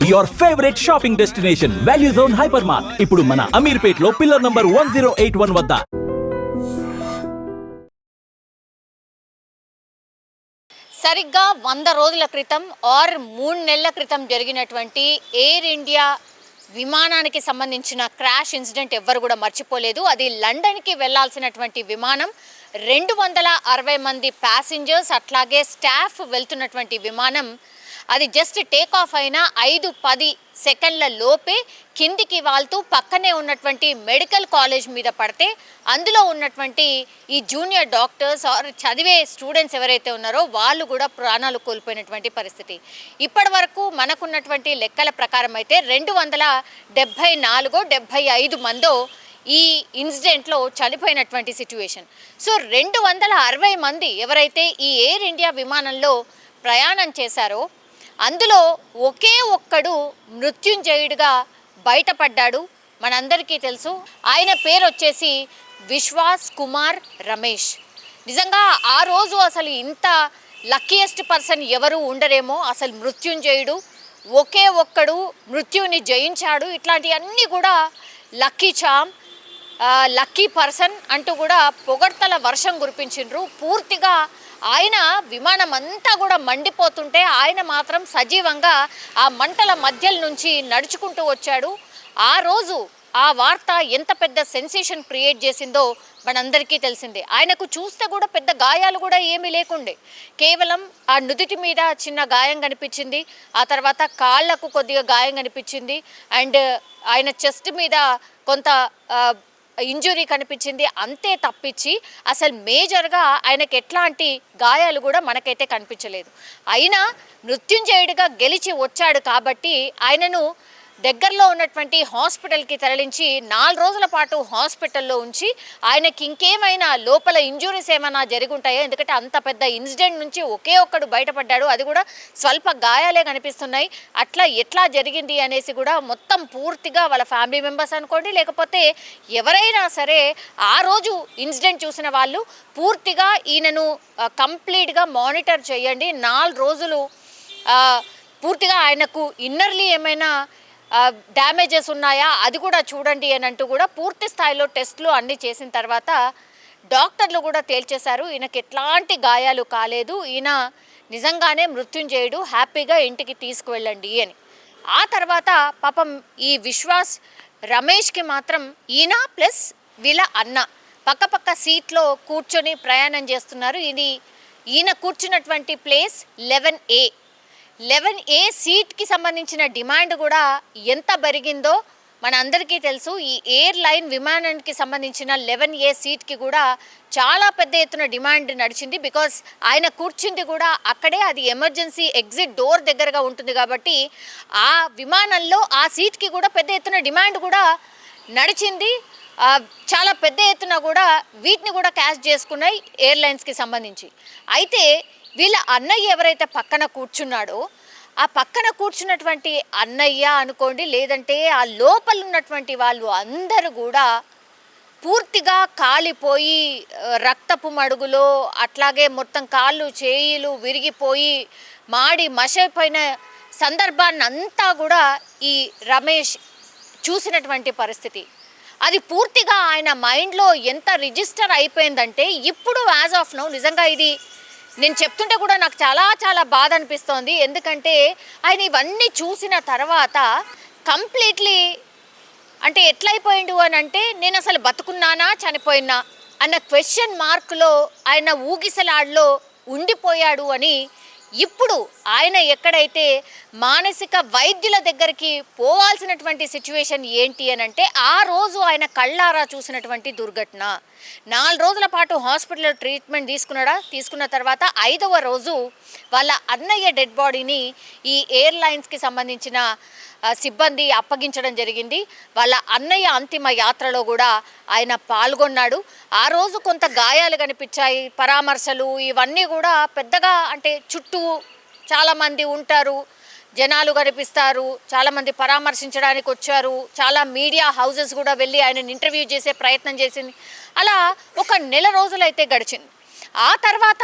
your favorite shopping destination, Value Zone Hypermart. ఇప్పుడు మన అమీర్పేట్లో pillar number 1081 వద్ద. సరిగ్గా 100 రోజుల క్రితం ఆర్ 3 నెలల క్రితం జరిగినటువంటి ఎయిర్ ఇండియా విమానానికి సంబంధించిన క్రాష్ ఇన్సిడెంట్ ఎవ్వరు కూడా మర్చిపోలేదు. అది లండన్కి వెళ్లాల్సినటువంటి విమానం, 260 మంది ప్యాసింజర్స్ అట్లాగే స్టాఫ్ వెళ్తున్నటువంటి విమానం. అది జస్ట్ టేక్ ఆఫ్ అయిన 5-10 సెకండ్ల లోపే కిందికి వాళ్తూ పక్కనే ఉన్నటువంటి మెడికల్ కాలేజ్ మీద పడితే అందులో ఉన్నటువంటి ఈ జూనియర్ డాక్టర్స్ ఆర్ చదివే స్టూడెంట్స్ ఎవరైతే ఉన్నారో వాళ్ళు కూడా ప్రాణాలు కోల్పోయినటువంటి పరిస్థితి. ఇప్పటి వరకు మనకున్నటువంటి లెక్కల ప్రకారం అయితే 274-75 మందో ఈ ఇన్సిడెంట్లో చనిపోయినటువంటి సిచ్యువేషన్. సో 260 మంది ఎవరైతే ఈ ఎయిర్ ఇండియా విమానంలో ప్రయాణం చేశారో అందులో ఒకే ఒక్కడు మృత్యుంజయుడిగా బయటపడ్డాడు. మనందరికీ తెలుసు, ఆయన పేరు వచ్చేసి విశ్వాస్ కుమార్ రమేష్. నిజంగా ఆ రోజు అసలు ఇంత లక్కీయెస్ట్ పర్సన్ ఎవరు ఉండరేమో. అసలు మృత్యుంజయుడు ఒకే ఒక్కడు మృత్యుని జయించాడు. ఇట్లాంటివన్నీ కూడా లక్కీ చామ్, లక్కీ పర్సన్ అంటూ కూడా పొగడ్తల వర్షం కురిపించిండ్రు. పూర్తిగా ఆయన విమానం అంతా కూడా మండిపోతుంటే ఆయన మాత్రం సజీవంగా ఆ మంటల మధ్యల నుంచి నడుచుకుంటూ వచ్చాడు. ఆ రోజు ఆ వార్త ఎంత పెద్ద సెన్సేషన్ క్రియేట్ చేసిందో మనందరికీ తెలిసిందే. ఆయనకు చూస్తే కూడా పెద్ద గాయాలు కూడా ఏమీ లేకుండే, కేవలం ఆ నుదుటి మీద చిన్న గాయం కనిపించింది, ఆ తర్వాత కాళ్లకు కొద్దిగా గాయం కనిపించింది, అండ్ ఆయన చెస్ట్ మీద కొంత ఇంజురీ కనిపించింది. అంతే తప్పించి అసలు మేజర్గా ఆయనకి ఎట్లాంటి గాయాలు కూడా మనకైతే కనిపించలేదు. అయినా మృత్యుంజయుడిగా గెలిచి వచ్చాడు కాబట్టి ఆయనను దగ్గరలో ఉన్నటువంటి హాస్పిటల్కి తరలించి 4 రోజుల పాటు హాస్పిటల్లో ఉంచి ఆయనకి ఇంకేమైనా లోపల ఇంజురీస్ ఏమైనా జరుగుంటాయో, ఎందుకంటే అంత పెద్ద ఇన్సిడెంట్ నుంచి ఒకే ఒక్కడు బయటపడ్డాడు, అది కూడా స్వల్ప గాయాలే కనిపిస్తున్నాయి. అట్లా ఎట్లా జరిగింది అనేసి కూడా మొత్తం పూర్తిగా వాళ్ళ ఫ్యామిలీ మెంబర్స్ అనుకోండి, లేకపోతే ఎవరైనా సరే ఆ రోజు ఇన్సిడెంట్ చూసిన వాళ్ళు పూర్తిగా ఈయనను కంప్లీట్గా మానిటర్ చేయండి, 4 రోజులు పూర్తిగా ఆయనకు ఇన్నర్లీ ఏమైనా డ్యామేజెస్ ఉన్నాయా అది కూడా చూడండి అని అంటూ కూడా పూర్తి స్థాయిలో టెస్టులు అన్నీ చేసిన తర్వాత డాక్టర్లు కూడా తేల్చేశారు ఈయనకి ఎట్లాంటి గాయాలు కాలేదు, ఈయన నిజంగానే మృత్యుంజయుడు, హ్యాపీగా ఇంటికి తీసుకువెళ్ళండి అని. ఆ తర్వాత పాపం ఈ విశ్వాస్ రమేష్కి మాత్రం ఈయన ప్లస్ వీళ్ళ అన్న పక్కపక్క సీట్లో కూర్చొని ప్రయాణం చేస్తున్నారు. ఇది ఈయన కూర్చున్నటువంటి ప్లేస్ 11A సీట్కి సంబంధించిన డిమాండ్ కూడా ఎంత పెరిగిందో మన అందరికీ తెలుసు. ఈ ఎయిర్లైన్ విమానానికి సంబంధించిన 11A సీట్కి కూడా చాలా పెద్ద ఎత్తున డిమాండ్ నడిచింది. బికాస్ ఆయన కూర్చుంది కూడా అక్కడే, అది ఎమర్జెన్సీ ఎగ్జిట్ డోర్ దగ్గరగా ఉంటుంది కాబట్టి ఆ విమానంలో ఆ సీట్కి కూడా పెద్ద ఎత్తున డిమాండ్ కూడా నడిచింది. చాలా పెద్ద ఎత్తున కూడా వీటిని కూడా క్యాష్ చేసుకున్నాయి ఎయిర్లైన్స్కి సంబంధించి. అయితే వీళ్ళ అన్నయ్య ఎవరైతే పక్కన కూర్చున్నాడో ఆ పక్కన కూర్చున్నటువంటి అన్నయ్య అనుకోండి, లేదంటే ఆ లోపల ఉన్నటువంటి వాళ్ళు అందరూ కూడా పూర్తిగా కాలిపోయి రక్తపు మడుగులో, అట్లాగే మొత్తం కాళ్ళు చేయిలు విరిగిపోయి మాడి మషైపోయిన సందర్భాన్ని అంతా కూడా ఈ రమేష్ చూసినటువంటి పరిస్థితి. అది పూర్తిగా ఆయన మైండ్లో ఎంత రిజిస్టర్ అయిపోయిందంటే ఇప్పుడు యాజ్ ఆఫ్ నౌ నిజంగా ఇది నేను చెప్తుంటే కూడా నాకు చాలా చాలా బాధ అనిపిస్తోంది. ఎందుకంటే ఆయన ఇవన్నీ చూసిన తర్వాత కంప్లీట్లీ అంటే ఎట్లయిపోయిండు అని అంటే, నేను అసలు బతుకున్నానా చనిపోయినా అన్న క్వశ్చన్ మార్క్లో ఆయన ఊగిసలాడ్లో ఉండిపోయాడు అని. ఇప్పుడు ఆయన ఎక్కడైతే మానసిక వైద్యుల దగ్గరికి పోవాల్సినటువంటి సిచ్యువేషన్ ఏంటి అని అంటే, ఆ రోజు ఆయన కళ్ళారా చూసినటువంటి దుర్ఘటన. 4 రోజుల పాటు హాస్పిటల్లో ట్రీట్మెంట్ తీసుకున్న తర్వాత 5వ రోజు వాళ్ళ అన్నయ్య డెడ్ బాడీని ఈ ఎయిర్లైన్స్కి సంబంధించిన సిబ్బంది అప్పగించడం జరిగింది. వాళ్ళ అన్నయ్య అంతిమ యాత్రలో కూడా ఆయన పాల్గొన్నాడు. ఆ రోజు కొంత గాయాలు కనిపించాయి, పరామర్శలు ఇవన్నీ కూడా పెద్దగా అంటే చుట్టూ చాలామంది ఉంటారు, జనాలు కనిపిస్తారు, చాలామంది పరామర్శించడానికి వచ్చారు, చాలా మీడియా హౌసెస్ కూడా వెళ్ళి ఆయనని ఇంటర్వ్యూ చేసే ప్రయత్నం చేసింది. అలా ఒక నెల రోజులైతే గడిచింది. ఆ తర్వాత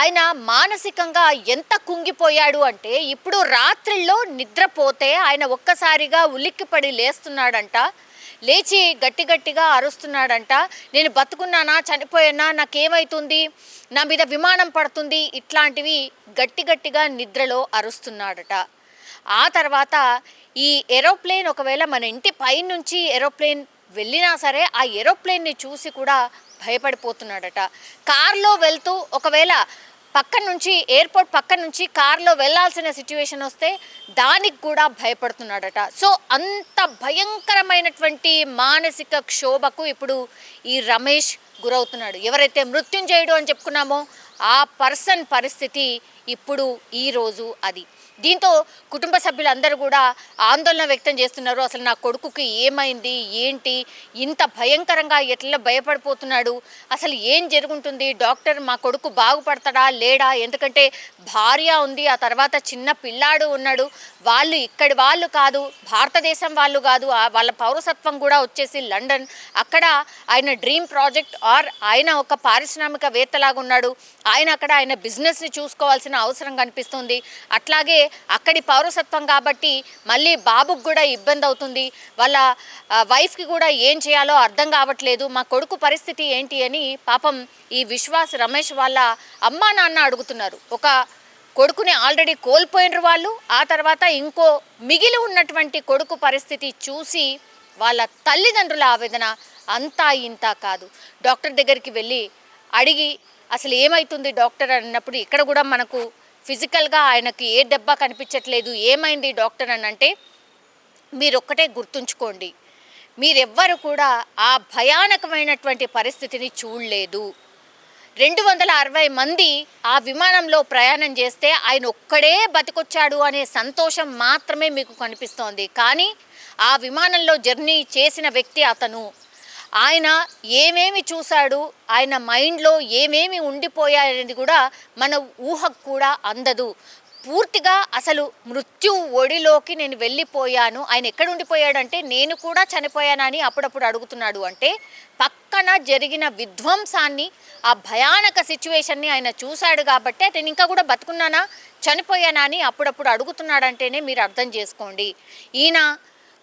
ఆయన మానసికంగా ఎంత కుంగిపోయాడు అంటే ఇప్పుడు రాత్రిలో నిద్రపోతే ఆయన ఒక్కసారిగా ఉలిక్కిపడి లేస్తున్నాడంట. లేచి గట్టి గట్టిగా అరుస్తున్నాడంట. నేను బతుకున్నానా చనిపోయానా నాకేమవుతుంది, నా మీద విమానం పడుతుంది, ఇట్లాంటివి గట్టి గట్టిగా నిద్రలో అరుస్తున్నాడట. ఆ తర్వాత ఈ ఏరోప్లేన్ ఒకవేళ మన ఇంటి పైనుంచి ఏరోప్లేన్ వెళ్ళినా సరే ఆ ఏరోప్లేన్ని చూసి కూడా భయపడిపోతున్నాడట. కార్లో వెళ్తూ ఒకవేళ పక్కన నుంచి ఎయిర్పోర్ట్ పక్కన నుంచి కార్లో వెళ్ళాల్సిన సిచ్యువేషన్ వస్తే దానికి కూడా భయపడుతున్నాడట. సో అంత భయంకరమైనటువంటి మానసిక క్షోభకు ఇప్పుడు ఈ రమేష్ గురవుతున్నాడు. ఎవరైతే మృత్యుంజయుడు అని చెప్పుకున్నామో ఆ పర్సన్ పరిస్థితి ఇప్పుడు ఈరోజు అది. దీంతో కుటుంబ సభ్యులందరూ కూడా ఆందోళన వ్యక్తం చేస్తున్నారు. అసలు నా కొడుకుకి ఏమైంది, ఏంటి, ఇంత భయంకరంగా ఎట్లా భయపడిపోతున్నాడు, అసలు ఏం జరుగుతుంది, డాక్టర్ మా కొడుకు బాగుపడతాడా లేడా, ఎందుకంటే భార్య ఉంది, ఆ తర్వాత చిన్న పిల్లాడు ఉన్నాడు, వాళ్ళు ఇక్కడి వాళ్ళు కాదు, భారతదేశం వాళ్ళు కాదు, వాళ్ళ పౌరసత్వం కూడా వచ్చేసి లండన్, అక్కడ ఆయన డ్రీమ్ ప్రాజెక్ట్ ఆర్ ఆయన ఒక పారిశ్రామికవేత్తలాగా ఉన్నాడు, ఆయన బిజినెస్ని చూసుకోవాల్సిన అవసరం కనిపిస్తుంది. అట్లాగే అక్కడి పౌరసత్వం కాబట్టి మళ్ళీ బాబుకు కూడా ఇబ్బంది అవుతుంది, వాళ్ళ వైఫ్కి కూడా ఏం చేయాలో అర్థం కావట్లేదు, మా కొడుకు పరిస్థితి ఏంటి అని పాపం ఈ విశ్వాస్ రమేష్ వాళ్ళ అమ్మా నాన్న అడుగుతున్నారు. ఒక కొడుకుని ఆల్రెడీ కోల్పోయినరు వాళ్ళు, ఆ తర్వాత ఇంకో మిగిలి ఉన్నటువంటి కొడుకు పరిస్థితి చూసి వాళ్ళ తల్లిదండ్రుల ఆవేదన అంతా ఇంత కాదు. డాక్టర్ దగ్గరికి వెళ్ళి అడిగి అసలు ఏమవుతుంది డాక్టర్ అన్నప్పుడు ఇక్కడ కూడా మనకు ఫిజికల్గా ఆయనకి ఏ దెబ్బ కనిపించట్లేదు, ఏమైంది డాక్టర్ అని అంటే మీరు ఒక్కటే గుర్తుంచుకోండి, మీరెవ్వరు కూడా ఆ భయానకమైనటువంటి పరిస్థితిని చూడలేదు. 260 మంది ఆ విమానంలో ప్రయాణం చేస్తే ఆయన ఒక్కడే బతికొచ్చాడు అనే సంతోషం మాత్రమే మీకు కనిపిస్తోంది. కానీ ఆ విమానంలో జర్నీ చేసిన వ్యక్తి అతను, ఆయన ఏమేమి చూశాడు, ఆయన మైండ్లో ఏమేమి ఉండిపోయాయనేది కూడా మన ఊహకు కూడా అందదు. పూర్తిగా అసలు మృత్యు ఒడిలోకి నేను వెళ్ళిపోయాను, ఆయన ఎక్కడ ఉండిపోయాడంటే నేను కూడా చనిపోయానని అప్పుడప్పుడు అడుగుతున్నాడు. అంటే పక్కన జరిగిన విధ్వంసాన్ని, ఆ భయానక సిచ్యువేషన్ని ఆయన చూశాడు కాబట్టి నేను ఇంకా కూడా బతుకున్నానా చనిపోయానా అని అప్పుడప్పుడు అడుగుతున్నాడంటేనే మీరు అర్థం చేసుకోండి. ఈయన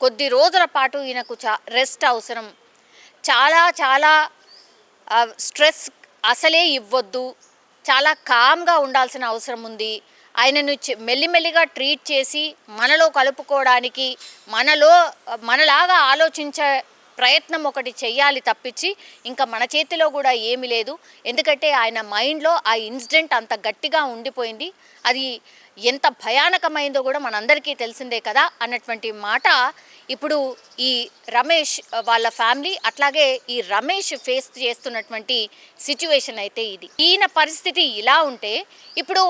కొద్ది రోజుల పాటు ఈయనకు రెస్ట్ అవసరం, చాలా చాలా స్ట్రెస్ అసలే ఇవ్వద్దు, చాలా కామ్గా ఉండాల్సిన అవసరం ఉంది. ఆయనను మెల్లిమెల్లిగా ట్రీట్ చేసి మనలో కలుపుకోవడానికి, మనలాగా ఆలోచించే ప్రయత్నం ఒకటి చెయ్యాలి తప్పించి ఇంకా మన చేతిలో కూడా ఏమీ లేదు. ఎందుకంటే ఆయన మైండ్లో ఆ ఇన్సిడెంట్ అంత గట్టిగా ఉండిపోయింది, అది ఎంత భయానకమైందో కూడా మనందరికీ తెలిసిందే కదా అన్నటువంటి మాట ఇప్పుడు ఈ రమేష్ వాళ్ళ ఫ్యామిలీ అట్లాగే ఈ రమేష్ ఫేస్ చేస్తున్నటువంటి సిచ్యువేషన్ అయితే ఇది. ఈయన పరిస్థితి ఇలా ఉంటే ఇప్పుడు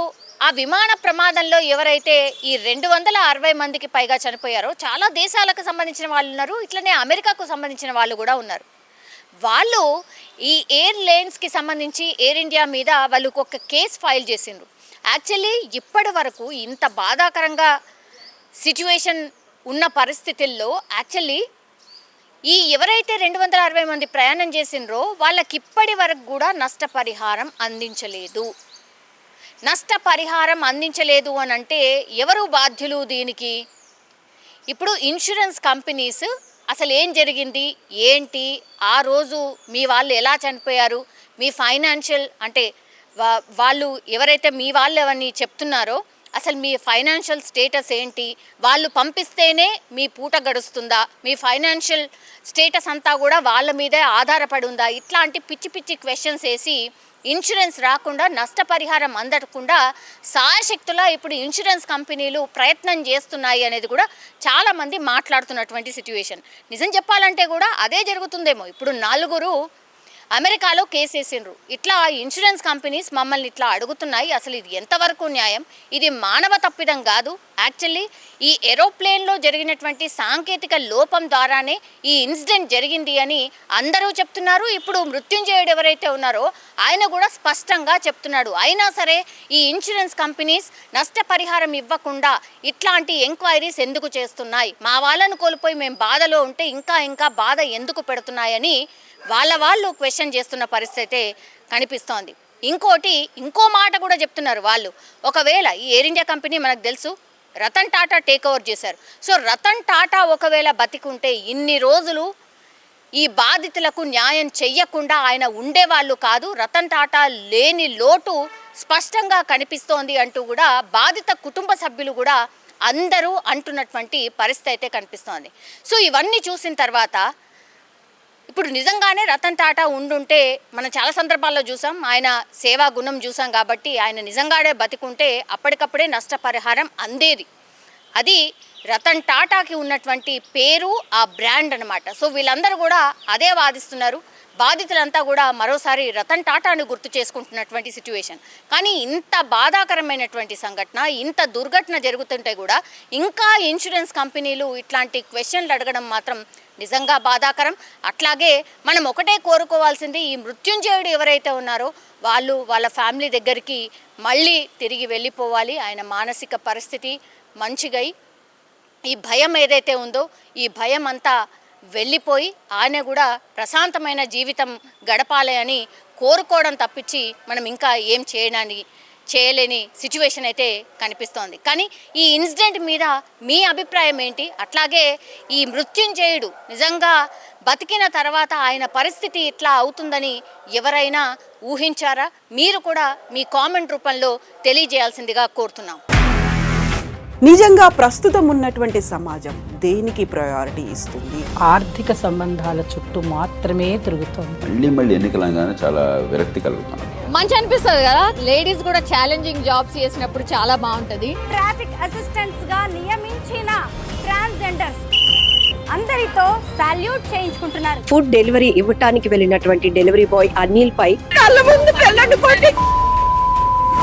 ఆ విమాన ప్రమాదంలో ఎవరైతే ఈ 260 మందికి పైగా చనిపోయారో చాలా దేశాలకు సంబంధించిన వాళ్ళు ఉన్నారు, ఇట్లనే అమెరికాకు సంబంధించిన వాళ్ళు కూడా ఉన్నారు. వాళ్ళు ఈ ఎయిర్లైన్స్కి సంబంధించి ఎయిర్ ఇండియా మీద వాళ్ళు ఒక కేసు ఫైల్ చేసిండ్రు. యాక్చువల్లీ ఇప్పటి వరకు ఇంత బాధాకరంగా సిచ్యువేషన్ ఉన్న పరిస్థితుల్లో యాక్చువల్లీ ఈ ఎవరైతే 260 మంది ప్రయాణం చేసిండ్రో వాళ్ళకి ఇప్పటి వరకు కూడా నష్టపరిహారం అందించలేదు. నష్టపరిహారం అందించలేదు అని అంటే ఎవరు బాధ్యులు దీనికి? ఇప్పుడు ఇన్సూరెన్స్ కంపెనీస్ అసలు ఏం జరిగింది ఏంటి, ఆ రోజు మీ వాళ్ళు ఎలా చనిపోయారు, మీ ఫైనాన్షియల్ అంటే వాళ్ళు ఎవరైతే మీ వాళ్ళు ఎవరిని చెప్తున్నారో అసలు మీ ఫైనాన్షియల్ స్టేటస్ ఏంటి, వాళ్ళు పంపిస్తేనే మీ పూట గడుస్తుందా, మీ ఫైనాన్షియల్ స్టేటస్ అంతా కూడా వాళ్ళ మీదే ఆధారపడి ఉందా, ఇట్లాంటి పిచ్చి పిచ్చి క్వశ్చన్స్ వేసి ఇన్సూరెన్స్ రాకుండా నష్టపరిహారం అందకుండా సాయశక్తులా ఇప్పుడు ఇన్సూరెన్స్ కంపెనీలు ప్రయత్నం చేస్తున్నాయి అనేది కూడా చాలామంది మాట్లాడుతున్నటువంటి సిచ్యువేషన్. నిజం చెప్పాలంటే కూడా అదే జరుగుతుందేమో. ఇప్పుడు 4 అమెరికాలో కేసు వేసిండ్రు, ఇట్లా ఇన్సూరెన్స్ కంపెనీస్ మమ్మల్ని ఇట్లా అడుగుతున్నాయి, అసలు ఇది ఎంతవరకు న్యాయం, ఇది మానవ తప్పిదం కాదు, యాక్చువల్లీ ఈ ఏరోప్లేన్లో జరిగినటువంటి సాంకేతిక లోపం ద్వారానే ఈ ఇన్సిడెంట్ జరిగింది అని అందరూ చెప్తున్నారు. ఇప్పుడు మృత్యుంజయుడు ఎవరైతే ఉన్నారో ఆయన కూడా స్పష్టంగా చెప్తున్నాడు. అయినా సరే ఈ ఇన్సూరెన్స్ కంపెనీస్ నష్టపరిహారం ఇవ్వకుండా ఇట్లాంటి ఎంక్వైరీస్ ఎందుకు చేస్తున్నాయి, మా వాళ్ళను కోల్పోయి మేము బాధలో ఉంటే ఇంకా ఇంకా బాధ ఎందుకు పెడుతున్నాయని వాళ్ళు క్వశ్చన్ చేస్తున్న పరిస్థితి కనిపిస్తోంది. ఇంకో మాట కూడా చెప్తున్నారు వాళ్ళు. ఒకవేళ ఈ ఎయిర్ ఇండియా కంపెనీ మనకు తెలుసు రతన్ టాటా టేక్ ఓవర్ చేశారు. సో రతన్ టాటా ఒకవేళ బతికుంటే ఇన్ని రోజులు ఈ బాధితులకు న్యాయం చెయ్యకుండా ఆయన ఉండేవాళ్ళు కాదు. రతన్ టాటా లేని లోటు స్పష్టంగా కనిపిస్తోంది అంటూ కూడా బాధిత కుటుంబ సభ్యులు కూడా అందరూ అంటున్నటువంటి పరిస్థితి అయితే కనిపిస్తోంది. సో ఇవన్నీ చూసిన తర్వాత ఇప్పుడు నిజంగానే రతన్ టాటా ఉండుంటే మనం చాలా సందర్భాల్లో చూసాం, ఆయన సేవా గుణం చూసాం కాబట్టి ఆయన నిజంగానే బతికుంటే అప్పటికప్పుడే నష్టపరిహారం అందేది. అది రతన్ టాటాకి ఉన్నటువంటి పేరు, ఆ బ్రాండ్ అన్నమాట. సో వీళ్ళందరూ కూడా అదే వాదిస్తున్నారు. బాధితులంతా కూడా మరోసారి రతన్ టాటాను గుర్తు చేసుకుంటున్నటువంటి సిచ్యువేషన్. కానీ ఇంత బాధాకరమైనటువంటి సంఘటన, ఇంత దుర్ఘటన జరుగుతుంటే కూడా ఇంకా ఇన్సూరెన్స్ కంపెనీలు ఇట్లాంటి క్వశ్చన్లు అడగడం మాత్రం నిజంగా బాధాకరం. అట్లాగే మనం ఒకటే కోరుకోవాల్సింది, ఈ మృత్యుంజయుడు ఎవరైతే ఉన్నారో వాళ్ళు వాళ్ళ ఫ్యామిలీ దగ్గరికి మళ్ళీ తిరిగి వెళ్ళిపోవాలి. ఆయన మానసిక పరిస్థితి మంచిగా ఈ భయం ఏదైతే ఉందో ఈ భయం అంతా వెళ్ళిపోయి ఆయన కూడా ప్రశాంతమైన జీవితం గడపాలి అని కోరుకోవడం తప్పించి మనం ఇంకా ఏం చేయలేని సిచ్యువేషన్ అయితే కనిపిస్తోంది. కానీ ఈ ఇన్సిడెంట్ మీద మీ అభిప్రాయం ఏంటి? అట్లాగే ఈ మృత్యుంజయుడు నిజంగా బతికిన తర్వాత ఆయన పరిస్థితి ఇట్లా అవుతుందని ఎవరైనా ఊహించారా? మీరు కూడా మీ కామెంట్ రూపంలో తెలియజేయాల్సిందిగా కోరుతున్నాం. నిజంగా ప్రస్తుతం ఉన్నటువంటి సమాజం దేనికి ప్రయారిటీ ఇస్తుంది? ఆర్థిక సంబంధాల చుట్టూ మాత్రమే తిరుగుతోంది. మళ్ళీ ఎన్నికలంగానే చాలా విరక్తి కలుగుతున్నాం. మంచి అనిపిస్తుంది కదా, లేడీస్ కూడా ఛాలెంజింగ్ జాబ్స్ చేసినప్పుడు చాలా బాగుంటది. ట్రాఫిక్ అసిస్టెంట్స్ గా నియమించిన ట్రాన్స్జెండర్స్ అందరితో సాల్యూట్ చేయించుకుంటున్నారు. ఫుడ్ డెలివరీ ఇవ్వటానికి వెళ్ళినటువంటి డెలివరీ బాయ్ అనిల్ పై కళ్ళ ముందు